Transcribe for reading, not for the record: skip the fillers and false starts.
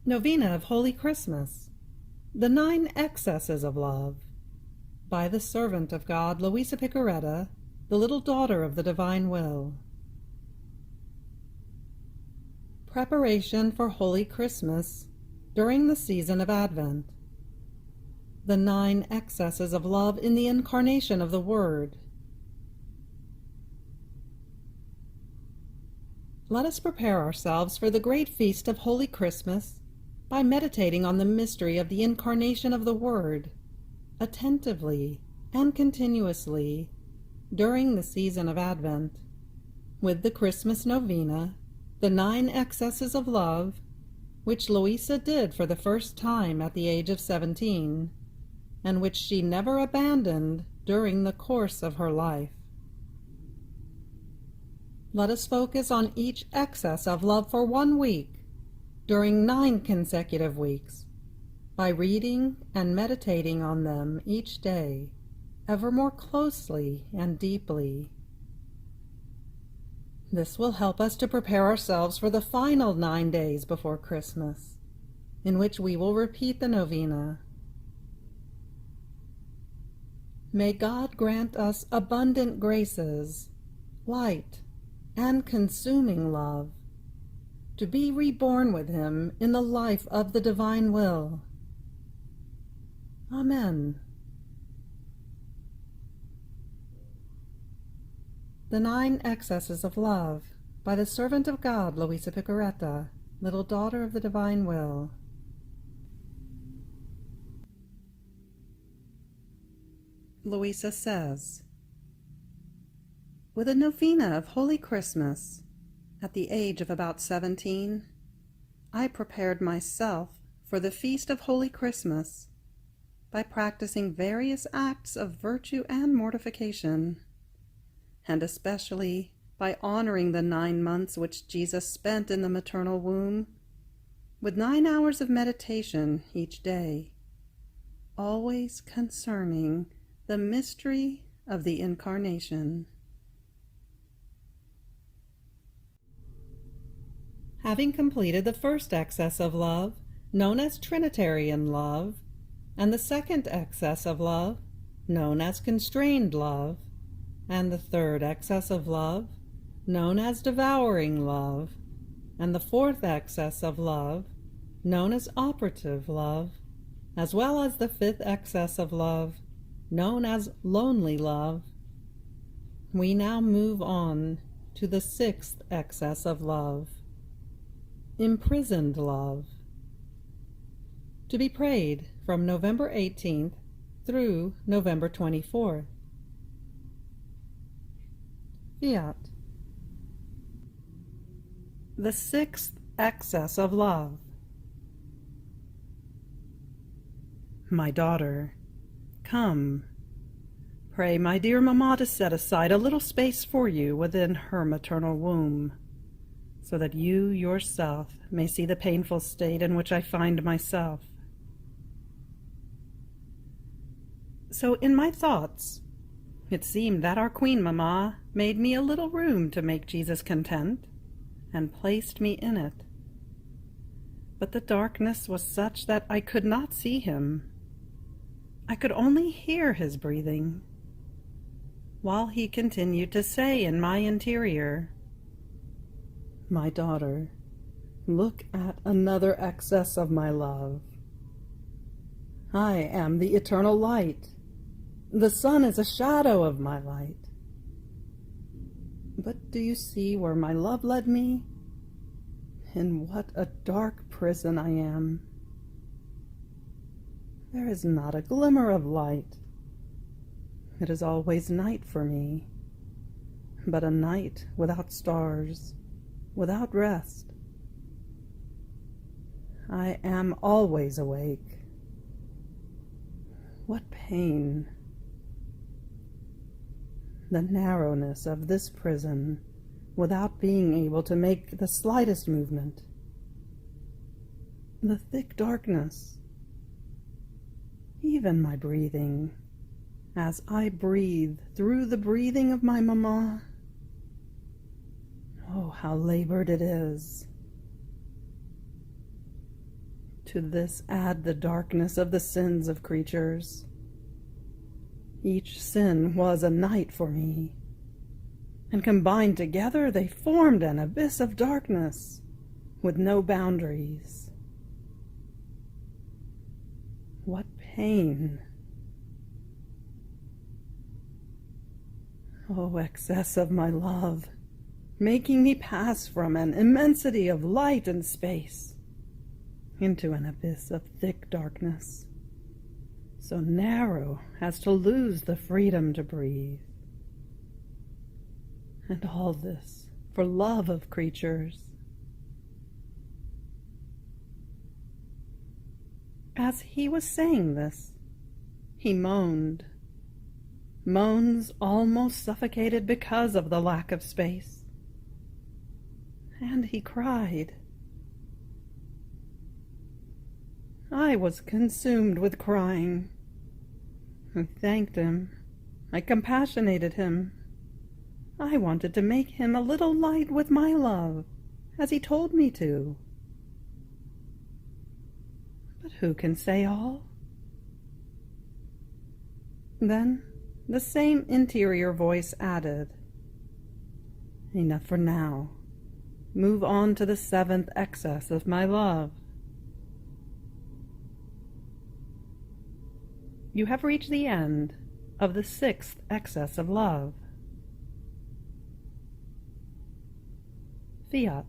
Novena of Holy Christmas, the 9 Excesses of Love, by the servant of God, Luisa, the little daughter of the Divine Will. Preparation for Holy Christmas during the season of Advent. The 9 Excesses of Love in the Incarnation of the Word. Let us prepare ourselves for the great feast of Holy Christmas by meditating on the mystery of the Incarnation of the Word, attentively and continuously during the season of Advent, with the Christmas Novena, the 9 Excesses of Love, which Luisa did for the first time at the age of 17, and which she never abandoned during the course of her life. Let us focus on each excess of love for 1 week, during 9 consecutive weeks, by reading and meditating on them each day, ever more closely and deeply. This will help us to prepare ourselves for the final 9 days before Christmas, in which we will repeat the novena. May God grant us abundant graces, light, and consuming love, to be reborn with Him in the life of the Divine Will. Amen. The 9 Excesses of Love, by the servant of God, Luisa, little daughter of the Divine Will. Luisa says, with a novena of Holy Christmas, at the age of about 17, I prepared myself for the feast of Holy Christmas by practicing various acts of virtue and mortification, and especially by honoring the 9 months which Jesus spent in the maternal womb, with 9 hours of meditation each day, always concerning the mystery of the Incarnation. Having completed the first excess of love, known as Trinitarian love, and the second excess of love, known as constrained love, and the third excess of love, known as devouring love, and the fourth excess of love, known as operative love, as well as the 5th excess of love, known as lonely love, we now move on to the 6th excess of love, imprisoned love, to be prayed from November 18th through November 24th. Fiat. The 6th excess of love. My daughter, come. Pray my dear mamma to set aside a little space for you within her maternal womb, so that you yourself may see the painful state in which I find myself. So in my thoughts, it seemed that our Queen Mamma made me a little room to make Jesus content, and placed me in it. But the darkness was such that I could not see him. I could only hear his breathing, while he continued to say in my interior, my daughter, look at another excess of my love. I am the eternal light. The sun is a shadow of my light. But do you see where my love led me? In what a dark prison I am. There is not a glimmer of light. It is always night for me, but a night without stars, without rest. I am always awake. What pain! The narrowness of this prison, without being able to make the slightest movement. The thick darkness. Even my breathing, as I breathe through the breathing of my mamma. Oh, how labored it is. To this add the darkness of the sins of creatures. Each sin was a night for me, and combined together they formed an abyss of darkness with no boundaries. What pain! Oh, excess of my love, making me pass from an immensity of light and space into an abyss of thick darkness, so narrow as to lose the freedom to breathe. And all this for love of creatures. As he was saying this, he moaned. Moans almost suffocated because of the lack of space. And he cried. I was consumed with crying. I thanked him. I compassionated him. I wanted to make him a little light with my love, as he told me to. But who can say all? Then the same interior voice added, Enough for now. Move on to the 7th excess of my love. You have reached the end of the 6th excess of love. Fiat.